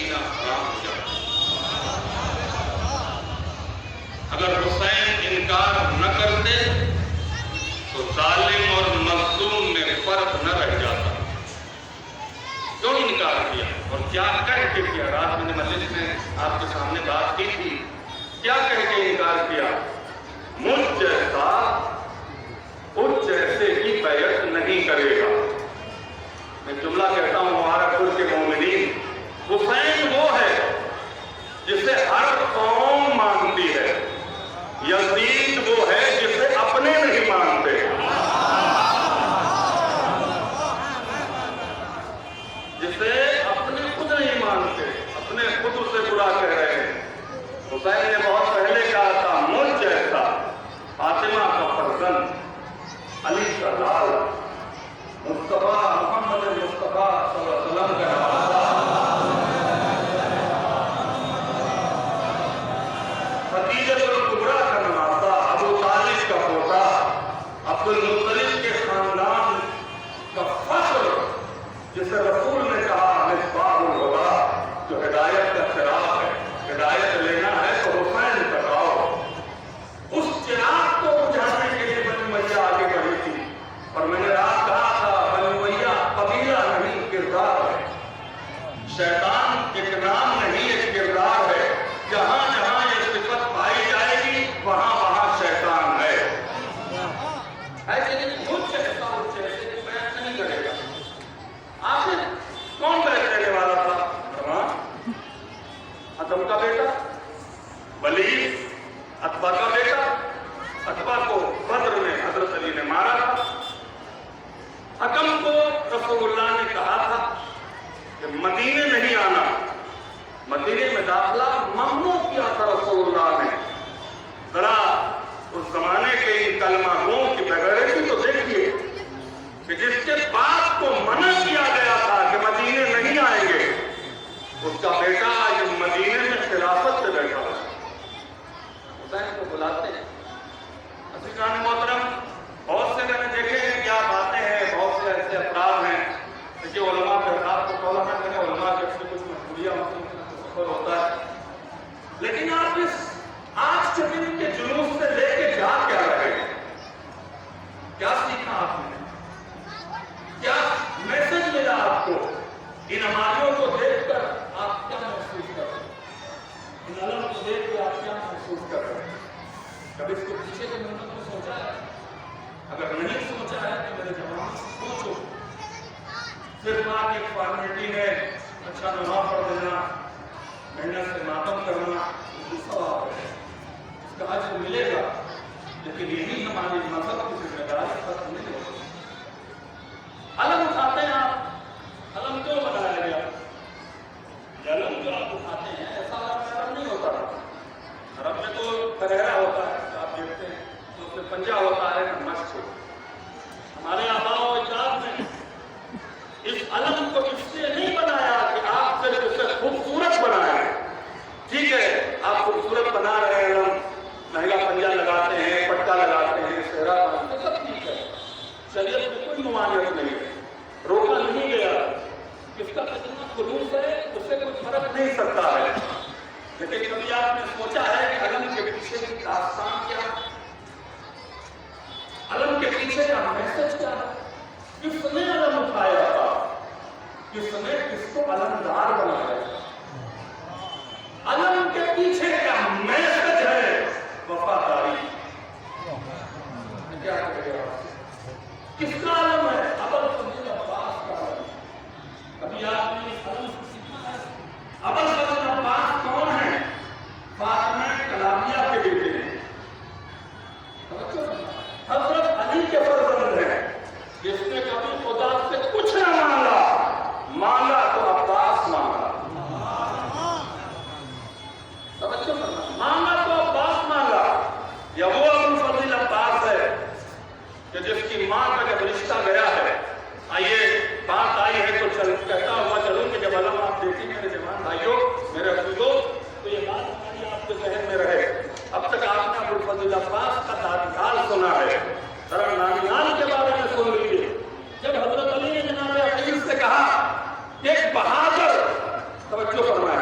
سینہ حرام ہو جاتا۔ اگر حسین انکار نہ کرتے تو ظالم اور مظلوم میں فرق نہ رہ جاتا۔ کیوں انکار کیا اور کیا کہہ کے کیا؟ رات میں نے مجلس میں آپ کے سامنے بات کی تھی، کیا کہہ کے انکار کیا؟ مجھ جیسا اس جیسے کی بیعت نہیں کرے گا۔ میں جملہ کہتا ہوں مبارک پور کے مومنین، حسین وہ ہے جسے ہر قوم مانتی ہے، یزید وہ ہے جسے اپنے نہیں مانتے۔ جسے اپنے خود نہیں مانتے، اپنے خود اسے برا کہہ رہے ہیں۔ حسین نے بہت پہلے کہا تھا مجھ جیسا فاطمہ کا فرزند، علی کا لال، مصطفیٰ محمد مصطفیٰ صلی اللہ علیہ وسلم کا خدیجہ الکبریٰ کا نواسا، ابو طالب کا پوتا، عبد المطلب کے خاندان کا فخر، جسے رسول نے کہا مصباح الہدیٰ، جو ہدایت کا چراغ ہے، ہدایت لینا ہے تو حسین بتاؤ۔ اس چراغ کو بجھانے کے لیے بنی امیہ آگے بڑھی تھی، اور میں نے رات کہا تھا بنی امیہ قبیلہ نہیں کردار ہے، شیطان ایک نام نہیں ایک کردار ہے، جہاں جہاں یہ صفت پائی جائے گی وہاں وہاں شیطان ہے۔ ایسے نہیں مجھ جیسا اس جیسے بیعت نہیں کرے گا۔ آخر کون بیعت کرنے والا تھا؟ حکم کا بیٹا ولید، عتبہ کا بیٹا، عتبہ کو بدر میں حضرت علی نے مارا تھا۔ حکم کو رسول اللہ نے کہا تھا کہ مدینے نہیں آنا، مدینے میں داخلہ ممنوع کیا تھا رسول اللہ نے۔ ذرا اس زمانے کے ان کلمہ گوں کی بغیرتی تو دیکھیے کہ جس کے باپ کو منع کیا گیا تھا کہ مدینے نہیں آئیں گے، اس کا بیٹا آج مدینے میں خلافت سے بیٹھا ہے۔ حسین کو بلاتے ہیں۔ عزیزان محترم، بہت سے میں نے دیکھے ہیں کیا باتیں ہیں، بہت سے ایسے افراد ہیں کہ علماء کے آپ کو کہا نہ کریں، علماء کے سے کچھ مجبوریاں سفر ہوتا ہے، لیکن آپ اس آج کے دن کے جلوس سے لے کے جا کیا رہے ہیں؟ کیا سیکھا آپ نے؟ کیا میسج ملا آپ کو؟ ان ہماریوں کو دیکھ کر آپ کیا محسوس کر رہے ہیں؟ ان علم کو دیکھ کر آپ کیا محسوس کر رہے ہیں؟ کبھی اس کے پیچھے کے محنت کو سوچا ہے؟ اگر نہیں سوچا ہے تو میرے جوان سوچو۔ صرف آپ ایک فارمیلٹی میں اچھا نماز پڑھ دینا، محنت سے ماتم کرنا، یہ ثواب ہے، اس کا اجر ملے گا، لیکن یہی ہماری مذہب کی ذمہ داری ختم نہیں ہوگی۔ علم اٹھاتے ہیں آپ، علم کیوں بنایا گیا؟ یہ علم جو آپ اٹھاتے ہیں ایسا عرب نہیں ہوتا تھا۔ عرب میں تو پرہرا ہوتا ہے، آپ دیکھتے ہیں تو اس میں پنجہ ہوتا ہے نا مشق۔ ہمارے آباء و اجداد نے اس علم کو اس لیے نہیں بنایا کہ آپ صرف اسے خوبصورت بنایا ہے۔ ٹھیک ہے آپ خوبصورت بنا رہے ہیں، علم مہنگا پنجہ لگاتے ہیں، پٹکا لگاتے ہیں، سہرا بناتے ہیں، سب ٹھیک ہے، شریعت میں کوئی ممانعت نہیں ہے، روکا نہیں گیا۔ کس کا کتنا خلوص ہے اس سے کوئی فرق نہیں سکتا ہے، لیکن کبھی آپ نے سوچا ہے کہ علم کے پیچھے کی داستان کیا ہے؟ علم کے پیچھے کا میسج کیا ہے؟ کس نے علم اٹھایا تھا؟ کس نے کس کو علمدار بنایا تھا؟ علم کے پیچھے کا میسج ہے وفاداری۔ کیا کہے گا؟ کس کا علم ہے؟ ابوالفضل عباس کا علم۔ کبھی آپ نے اس علم کو سیکھا ہے؟ ابوالفضل عباس کون ہے؟ فاطمہ کلامیہ کے بیٹے ہیں، حضرت علی کے فرزند ہیں، جس نے کبھی خدا سے کچھ نہ مانگا تو عباس مانگا، مانگا تو عباس مانگا۔ یا وہ ابوالفضل عباس ہے کہ جس کی ماں کا جب رشتہ گیا ہے، آئیے بات آئی ہے تو کہتا ہوا چلوں کہ جب علم آپ دیکھیں میرے جوان بھائیوں، میرے عزیزوں، تو یہ بات ہماری آپ کے ذہن میں رہے۔ اب تک آپ نے ابوالفضل عباس کا تاریخال سنا ہے، ذرا نامیان کے بارے میں سن لیجیے۔ جب حضرت علی نے جناب عقیل سے کہا ایک بہادر، توجہ فرمائیں،